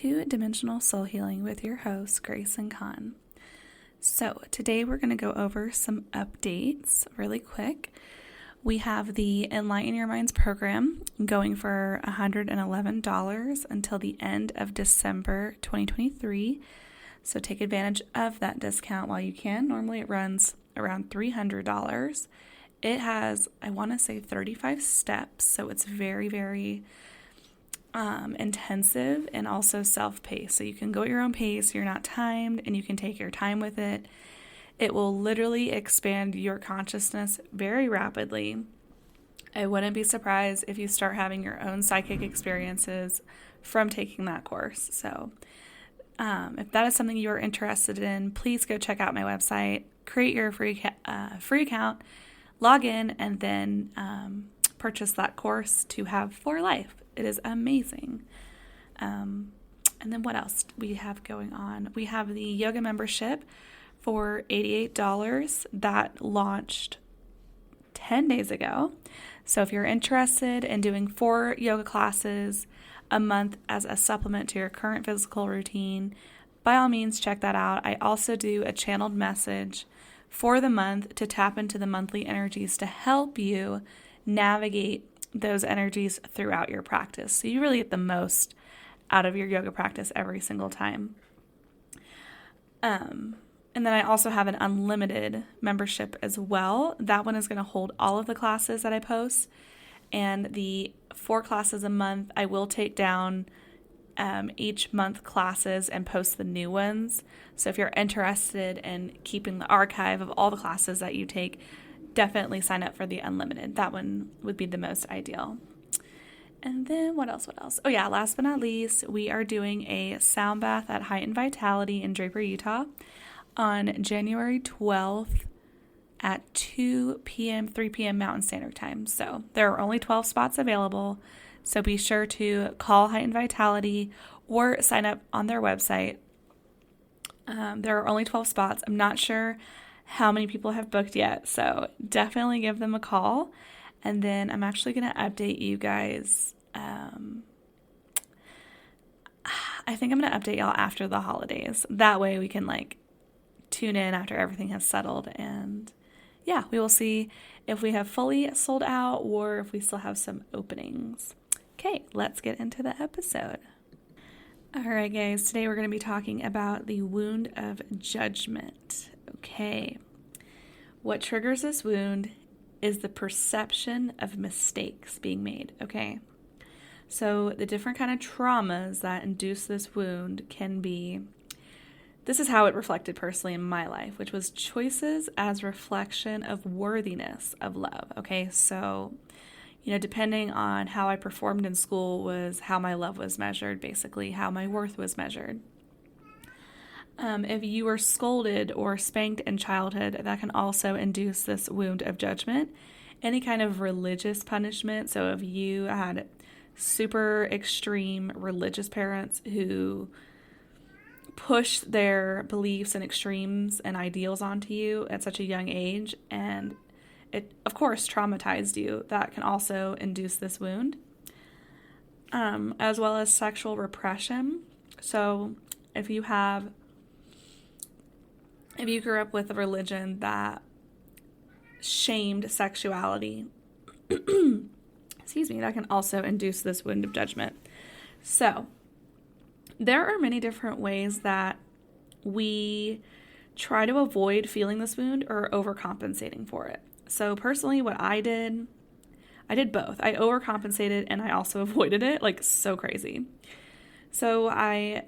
Two-Dimensional Soul Healing with your hosts, Grace and Con. So today we're going to go over some updates really quick. We have the Enlighten Your Minds program going for $111 until the end of December 2023. So take advantage of that discount while you can. Normally it runs around $300. It has, I want to say 35 steps, so it's very, very intensive and also self-paced. So you can go at your own pace, you're not timed, and you can take your time with it. It will literally expand your consciousness very rapidly. I wouldn't be surprised if you start having your own psychic experiences from taking that course. So if that is something you're interested in, please go check out my website, create your free account, log in, and then purchase that course to have for life. It is amazing. And then what else we have going on? We have the yoga membership for $88 that launched 10 days ago. So if you're interested in doing 4 yoga classes a month as a supplement to your current physical routine, by all means check that out. I also do a channeled message for the month to tap into the monthly energies to help you navigate those energies throughout your practice. So you really get the most out of your yoga practice every single time. And then I also have an unlimited membership as well. That one is going to hold all of the classes that I post. And the 4 classes a month, I will take down each month classes and post the new ones. So if you're interested in keeping the archive of all the classes that you take, definitely sign up for the unlimited. That one would be the most ideal. And then what else? Oh yeah, last but not least, we are doing a sound bath at Heightened Vitality in Draper, Utah on January 12th at 2 p.m., 3 p.m. Mountain Standard Time. So there are only 12 spots available. So be sure to call Heightened Vitality or sign up on their website. There are only 12 spots. I'm not sure how many people have booked yet, so definitely give them a call. And then I'm actually going to update you guys. I think I'm going to update y'all after the holidays. That way we can tune in after everything has settled. And yeah, we will see if we have fully sold out or if we still have some openings. Okay, let's get into the episode. All right, guys, today we're going to be talking about the wound of judgment. Okay, what triggers this wound is the perception of mistakes being made, okay? So the different kind of traumas that induce this wound can be, this is how it reflected personally in my life, which was choices as reflection of worthiness of love, okay? So, depending on how I performed in school was how my love was measured, basically how my worth was measured. If you were scolded or spanked in childhood, that can also induce this wound of judgment. Any kind of religious punishment. So if you had super extreme religious parents who pushed their beliefs and extremes and ideals onto you at such a young age, and it, of course, traumatized you, that can also induce this wound. As well as sexual repression. So if you grew up with a religion that shamed sexuality, that can also induce this wound of judgment. So there are many different ways that we try to avoid feeling this wound or overcompensating for it. So personally, what I did both. I overcompensated and I also avoided it, so crazy. So I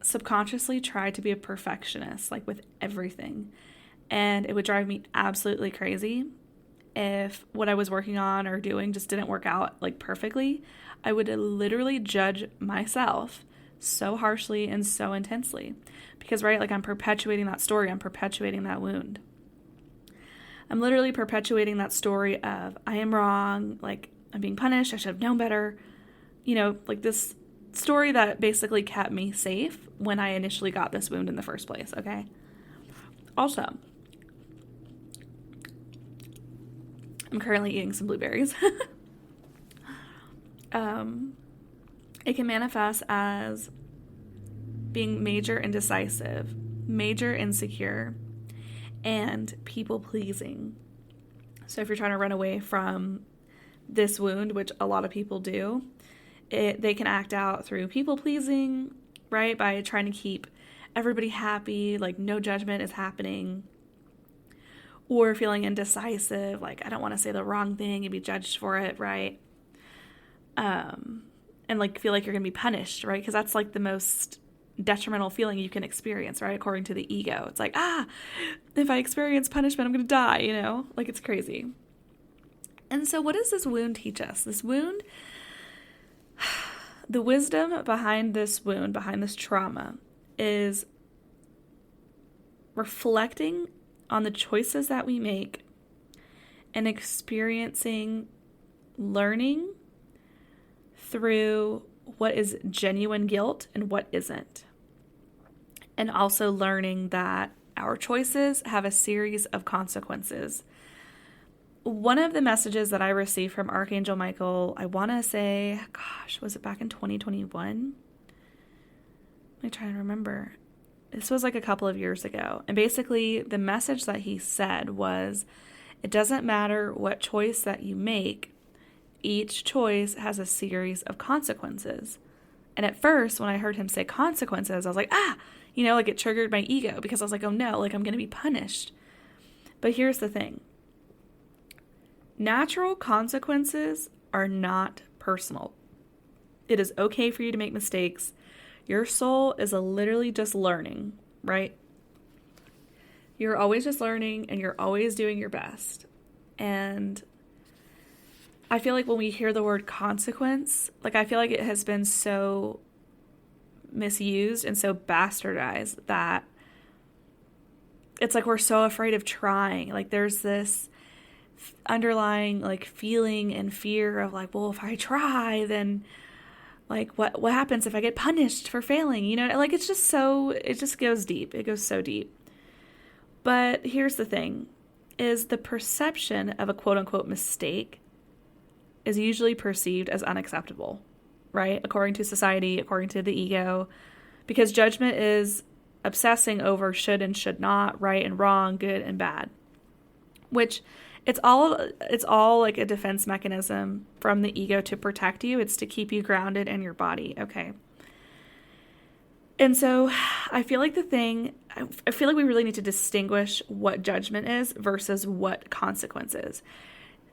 subconsciously tried to be a perfectionist, with everything. And it would drive me absolutely crazy if what I was working on or doing just didn't work out perfectly. I would literally judge myself so harshly and so intensely because, right, I'm perpetuating that story. I'm perpetuating that wound. I'm literally perpetuating that story of I am wrong, I'm being punished, I should have known better. This story that basically kept me safe when I initially got this wound in the first place, okay? Also, I'm currently eating some blueberries. It can manifest as being major indecisive, major insecure, and people-pleasing. So if you're trying to run away from this wound, which a lot of people do, they can act out through people-pleasing, right? By trying to keep everybody happy, like no judgment is happening. Or feeling indecisive, like I don't want to say the wrong thing and be judged for it, right? And like feel like you're going to be punished, right? Because that's like the most detrimental feeling you can experience, right? According to the ego. It's like, if I experience punishment, I'm going to die, Like it's crazy. And so what does this wound teach us? This wound, the wisdom behind this wound, behind this trauma, is reflecting on the choices that we make and experiencing learning through what is genuine guilt and what isn't. And also learning that our choices have a series of consequences. One of the messages that I received from Archangel Michael, I want to say, was it back in 2021? Let me try and remember. This was like a couple of years ago. And basically the message that he said was, it doesn't matter what choice that you make, each choice has a series of consequences. And at first, when I heard him say consequences, I was like, like it triggered my ego because I was like, oh no, like I'm going to be punished. But here's the thing. Natural consequences are not personal. It is okay for you to make mistakes. Your soul is literally just learning, right? You're always just learning and you're always doing your best. And I feel like when we hear the word consequence, like I feel like it has been so misused and so bastardized that it's like we're so afraid of trying. Like there's this underlying like feeling and fear of like, well, if I try, then like what happens if I get punished for failing? Like it just goes deep. It goes so deep. But here's the thing, is the perception of a quote unquote mistake is usually perceived as unacceptable, right? According to society, according to the ego, because judgment is obsessing over should and should not, right and wrong, good and bad, which it's all like a defense mechanism from the ego to protect you. It's to keep you grounded in your body, okay? And so I feel like we really need to distinguish what judgment is versus what consequence is.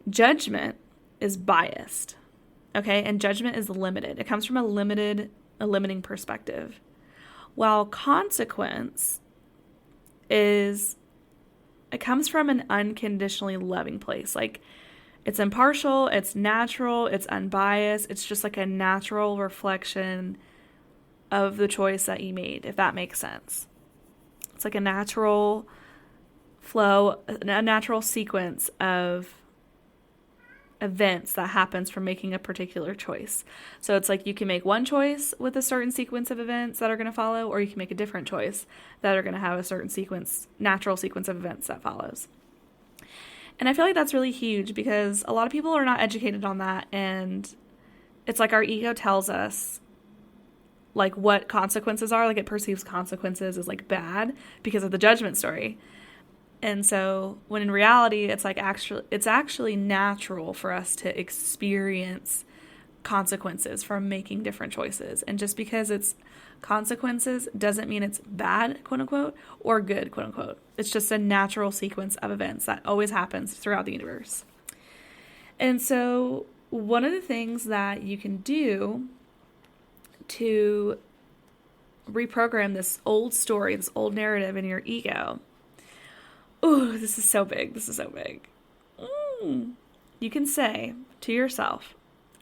Judgment is biased, okay? And judgment is limited. It comes from a limiting perspective. While consequence it comes from an unconditionally loving place. Like it's impartial, it's natural, it's unbiased. It's just like a natural reflection of the choice that you made, if that makes sense. It's like a natural flow, a natural sequence of events that happens from making a particular choice. So it's like you can make one choice with a certain sequence of events that are going to follow, or you can make a different choice that are going to have a certain natural sequence of events that follows. And I feel like that's really huge because a lot of people are not educated on that. And it's like our ego tells us like what consequences are, like it perceives consequences as like bad because of the judgment story. And so when in reality, it's actually natural for us to experience consequences from making different choices. And just because it's consequences doesn't mean it's bad, quote unquote, or good, quote unquote. It's just a natural sequence of events that always happens throughout the universe. And so one of the things that you can do to reprogram this old story, this old narrative in your ego. Ooh, this is so big. This is so big. You can say to yourself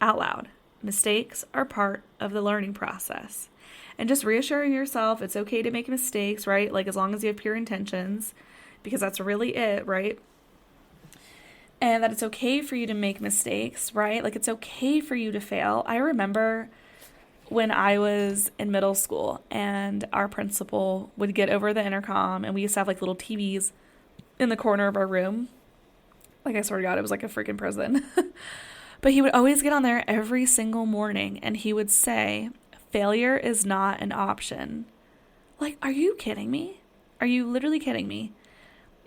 out loud, mistakes are part of the learning process. And just reassuring yourself it's okay to make mistakes, right? Like as long as you have pure intentions, because that's really it, right? And that it's okay for you to make mistakes, right? Like it's okay for you to fail. I remember when I was in middle school and our principal would get over the intercom and we used to have like little TVs in the corner of our room. Like I swear to God, it was like a freaking prison. But he would always get on there every single morning and he would say, failure is not an option. Like, are you kidding me? Are you literally kidding me?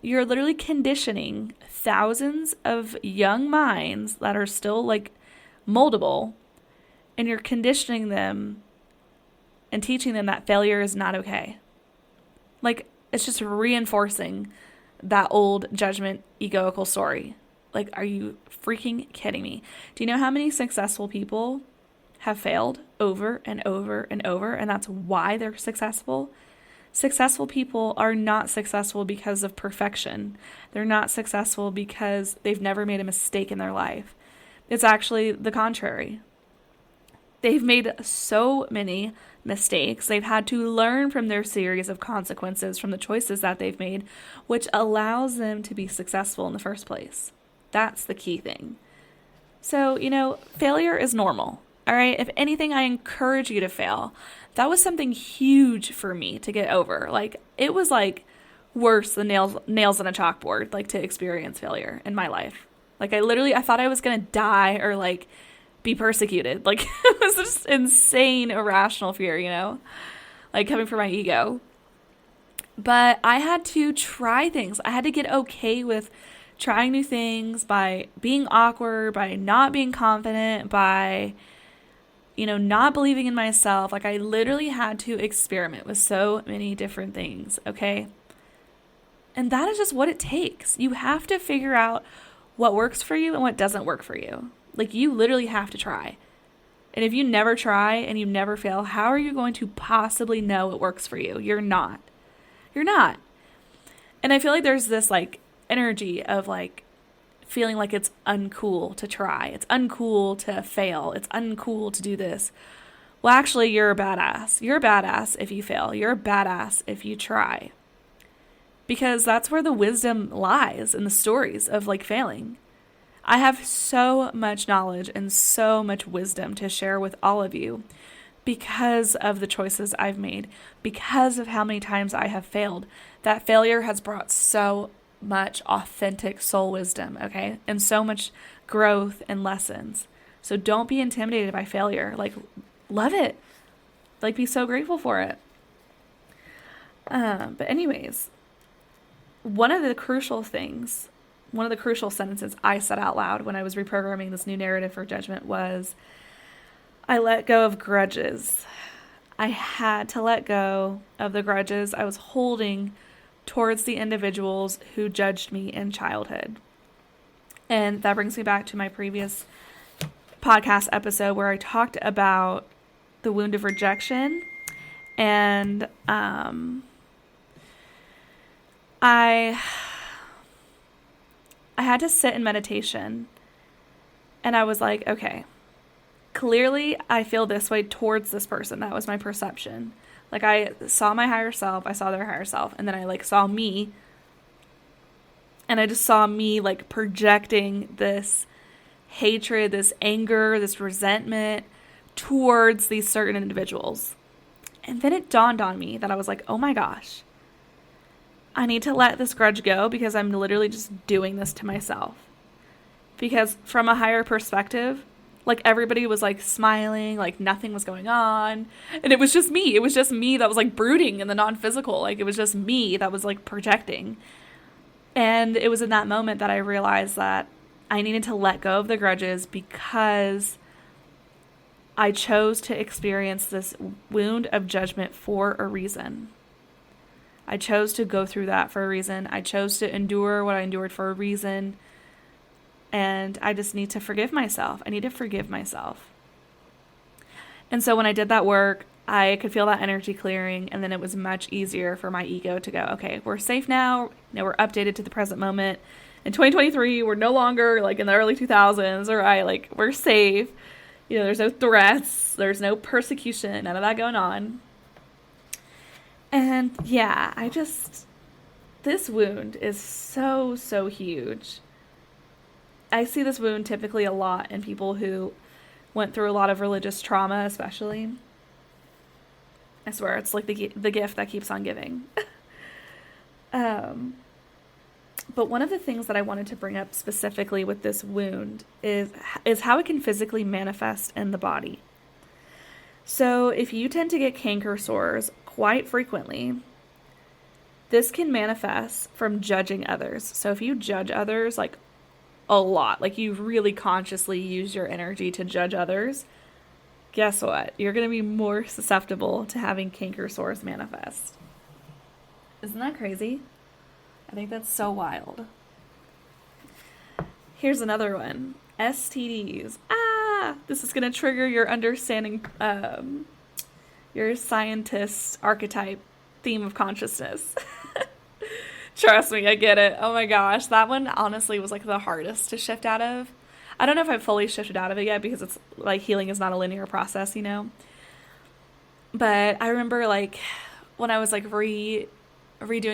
You're literally conditioning thousands of young minds that are still like moldable, and you're conditioning them and teaching them that failure is not okay. Like, it's just reinforcing that old judgment, egoical story. Like, are you freaking kidding me? Do you know how many successful people have failed over and over and over, and that's why they're successful? Successful people are not successful because of perfection. They're not successful because they've never made a mistake in their life. It's actually the contrary. They've made so many mistakes. They've had to learn from their series of consequences from the choices that they've made, which allows them to be successful in the first place. That's the key thing. So, failure is normal. All right. If anything, I encourage you to fail. That was something huge for me to get over. Like, it was like worse than nails on a chalkboard, like, to experience failure in my life. Like, I thought I was going to die or like be persecuted. Like, it was just insane, irrational fear, like coming from my ego. But I had to try things. I had to get okay with trying new things, by being awkward, by not being confident, by not believing in myself. Like, I literally had to experiment with so many different things, okay? And that is just what it takes. You have to figure out what works for you and what doesn't work for you. Like, you literally have to try. And if you never try and you never fail, how are you going to possibly know what works for you? You're not. You're not. And I feel like there's this, like, energy of, like, feeling like it's uncool to try. It's uncool to fail. It's uncool to do this. Well, actually, you're a badass. You're a badass if you fail. You're a badass if you try. Because that's where the wisdom lies in the stories of, like, failing. I have so much knowledge and so much wisdom to share with all of you because of the choices I've made, because of how many times I have failed. That failure has brought so much authentic soul wisdom, okay? And so much growth and lessons. So don't be intimidated by failure. Like, love it. Like, be so grateful for it. But anyways, one of the crucial sentences I said out loud when I was reprogramming this new narrative for Judgment was, I let go of grudges. I had to let go of the grudges I was holding towards the individuals who judged me in childhood. And that brings me back to my previous podcast episode where I talked about the wound of rejection. And I had to sit in meditation, and I was like, okay, clearly I feel this way towards this person. That was my perception. Like, I saw my higher self, I saw their higher self, and then I, like, saw me, and I just saw me, like, projecting this hatred, this anger, this resentment towards these certain individuals. And then it dawned on me that I was like, oh my gosh, I need to let this grudge go because I'm literally just doing this to myself. Because from a higher perspective, like, everybody was, like, smiling, like, nothing was going on. And it was just me. It was just me that was, like, brooding in the non-physical. Like, it was just me that was, like, projecting. And it was in that moment that I realized that I needed to let go of the grudges because I chose to experience this wound of judgment for a reason. I chose to go through that for a reason. I chose to endure what I endured for a reason. And I just need to forgive myself. I need to forgive myself. And so when I did that work, I could feel that energy clearing, and then it was much easier for my ego to go, okay, we're safe now. We're updated to the present moment. In 2023, we're no longer like in the early 2000s, or like, we're safe. There's no threats. There's no persecution. None of that going on. And yeah, this wound is so, so huge. I see this wound typically a lot in people who went through a lot of religious trauma, especially. I swear, it's like the gift that keeps on giving. But one of the things that I wanted to bring up specifically with this wound is how it can physically manifest in the body. So if you tend to get canker sores quite frequently, this can manifest from judging others. So if you judge others, like, a lot, like you really consciously use your energy to judge others, guess what? You're going to be more susceptible to having canker sores manifest. Isn't that crazy? I think that's so wild. Here's another one. STDs. This is going to trigger your understanding, your scientist archetype theme of consciousness. Trust me, I get it. Oh my gosh. That one honestly was like the hardest to shift out of. I don't know if I've fully shifted out of it yet because it's like healing is not a linear process, you know? But I remember like when I was like redoing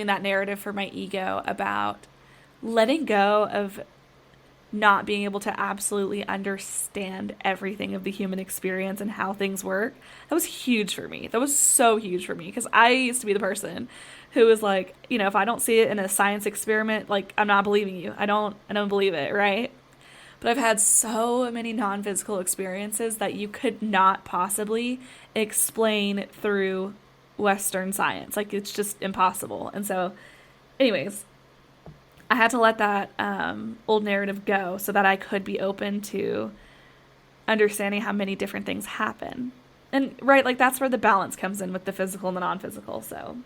that narrative for my ego about letting go of not being able to absolutely understand everything of the human experience and how things work. That was huge for me. That was so huge for me because I used to be the person who was like, you know, if I don't see it in a science experiment, like I'm not believing you. I don't believe it, right? But I've had so many non-physical experiences that you could not possibly explain through Western science. Like it's just impossible. And so anyways, I had to let that old narrative go so that I could be open to understanding how many different things happen. And right, like that's where the balance comes in with the physical and the non-physical. So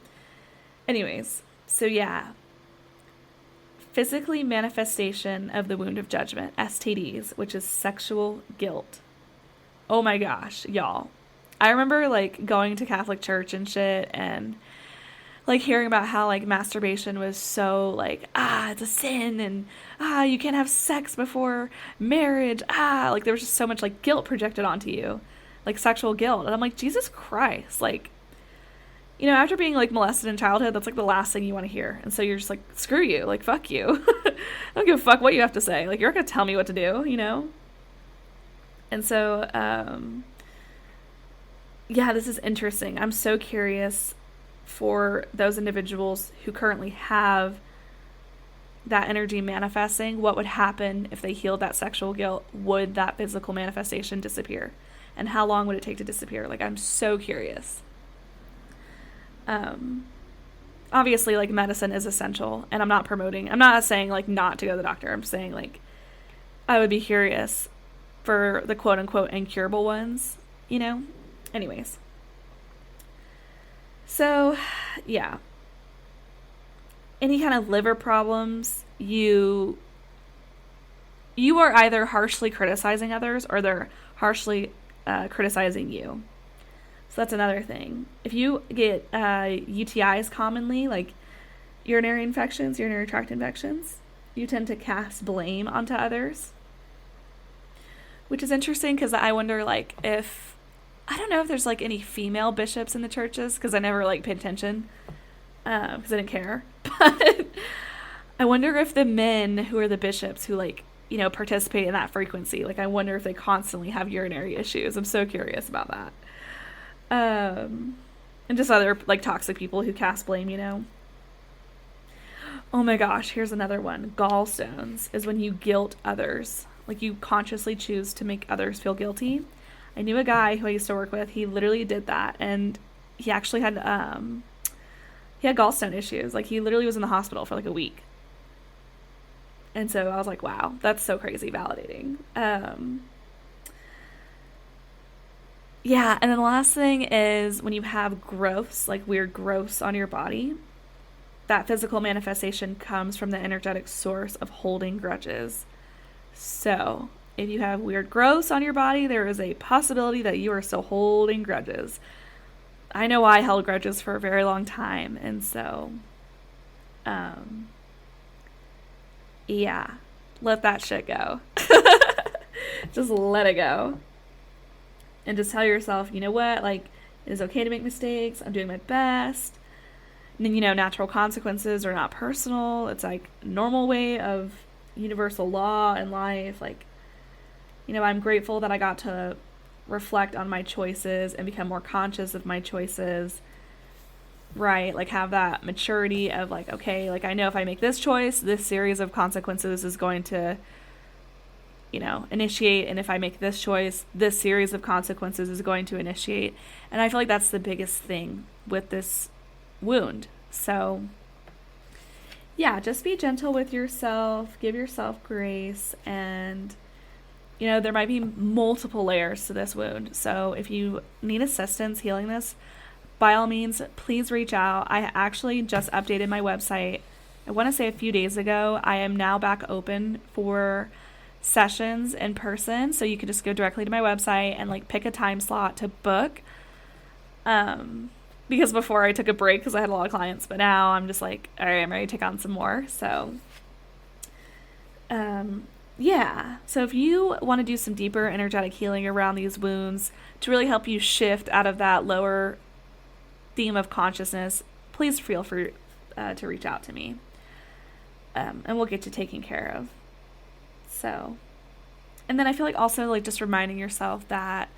anyways, so yeah. Physically manifestation of the wound of judgment, STDs, which is sexual guilt. Oh my gosh, y'all. I remember like going to Catholic church and shit and like hearing about how like masturbation was so like, it's a sin and you can't have sex before marriage. Like there was just so much like guilt projected onto you, like sexual guilt. And I'm like, Jesus Christ, like, you know, after being like molested in childhood, that's like the last thing you want to hear. And so you're just like, screw you, like fuck you. I don't give a fuck what you have to say. Like you're not gonna tell me what to do, you know? And so, yeah, this is interesting. I'm so curious for those individuals who currently have that energy manifesting, what would happen if they healed that sexual guilt? Would that physical manifestation disappear? And how long would it take to disappear? Like, I'm so curious. Obviously, like, medicine is essential, and I'm not saying, like, not to go to the doctor. I'm saying, like, I would be curious for the quote-unquote incurable ones, you know? Anyways. So, yeah. Any kind of liver problems, you are either harshly criticizing others or they're harshly criticizing you. So that's another thing. If you get UTIs commonly, like urinary tract infections, you tend to cast blame onto others. Which is interesting because I wonder, like, I don't know if there's, like, any female bishops in the churches because I never, like, paid attention because I didn't care. But I wonder if the men who are the bishops who, like, you know, participate in that frequency, like, I wonder if they constantly have urinary issues. I'm so curious about that. And just other, like, toxic people who cast blame, you know. Oh my gosh, here's another one. Gallstones is when you guilt others. Like, you consciously choose to make others feel guilty. I knew a guy who I used to work with. He literally did that, and he actually had gallstone issues. Like, he literally was in the hospital for like a week. And so I was like, wow, that's so crazy validating. Yeah, and then the last thing is when you have growths, like weird growths on your body, that physical manifestation comes from the energetic source of holding grudges. So if you have weird growths on your body, there is a possibility that you are still holding grudges. I know I held grudges for a very long time, and so, yeah, let that shit go. Just let it go. And just tell yourself, you know what, like, it is okay to make mistakes, I'm doing my best. And then, you know, natural consequences are not personal. It's like a normal way of universal law in life. Like, you know, I'm grateful that I got to reflect on my choices and become more conscious of my choices, right? Like, have that maturity of like, okay, like, I know if I make this choice, this series of consequences is going to, you know, initiate, and if I make this choice, this series of consequences is going to initiate. And I feel like that's the biggest thing with this wound. So yeah, just be gentle with yourself, give yourself grace, and there might be multiple layers to this wound. So if you need assistance healing this, by all means, please reach out. I actually just updated my website. I want to say a few days ago. I am now back open for sessions in person. So you can just go directly to my website and pick a time slot to book. Because before I took a break because I had a lot of clients, but now I'm just all right, I'm ready to take on some more. So, yeah. So if you want to do some deeper energetic healing around these wounds to really help you shift out of that lower theme of consciousness, please feel free to reach out to me. And we'll get you taken care of. So, and then I feel also just reminding yourself that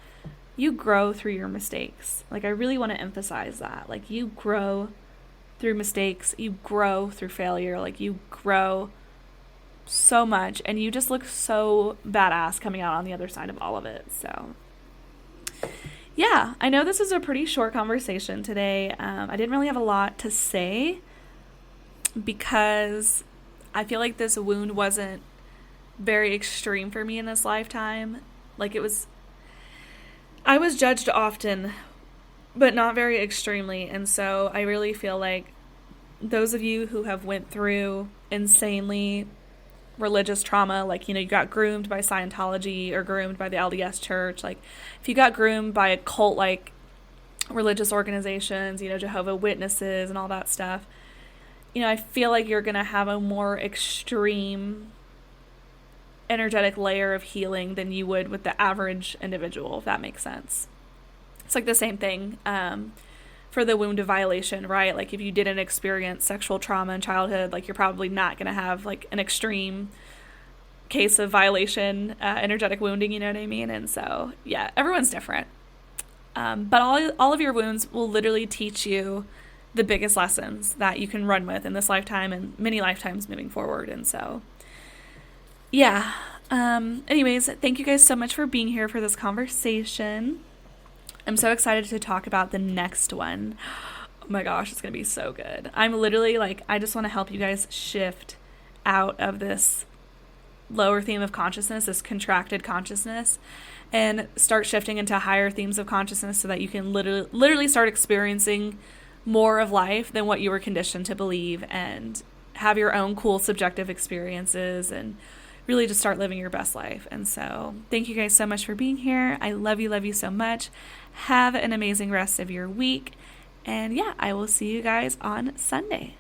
you grow through your mistakes. I really want to emphasize that. You grow through mistakes, you grow through failure, you grow so much, and you just look so badass coming out on the other side of all of it. So yeah, I know this is a pretty short conversation today. I didn't really have a lot to say because I feel this wound wasn't very extreme for me in this lifetime. I was judged often, but not very extremely. And so I really feel those of you who have went through insanely religious trauma, you got groomed by Scientology or groomed by the LDS Church, if you got groomed by a cult religious organizations, Jehovah's Witnesses and all that stuff, I feel you're going to have a more extreme energetic layer of healing than you would with the average individual, if that makes sense. It's the same thing for the wound of violation, right? If you didn't experience sexual trauma in childhood, you're probably not going to have an extreme case of violation, energetic wounding, you know what I mean? And so, yeah, everyone's different. But all of your wounds will literally teach you the biggest lessons that you can run with in this lifetime and many lifetimes moving forward. And so, yeah. Anyways, thank you guys so much for being here for this conversation. I'm so excited to talk about the next one. Oh my gosh, it's going to be so good. I'm literally I just want to help you guys shift out of this lower theme of consciousness, this contracted consciousness, and start shifting into higher themes of consciousness so that you can literally start experiencing more of life than what you were conditioned to believe and have your own cool subjective experiences and really just start living your best life. And so thank you guys so much for being here. I love you so much. Have an amazing rest of your week. And yeah, I will see you guys on Sunday.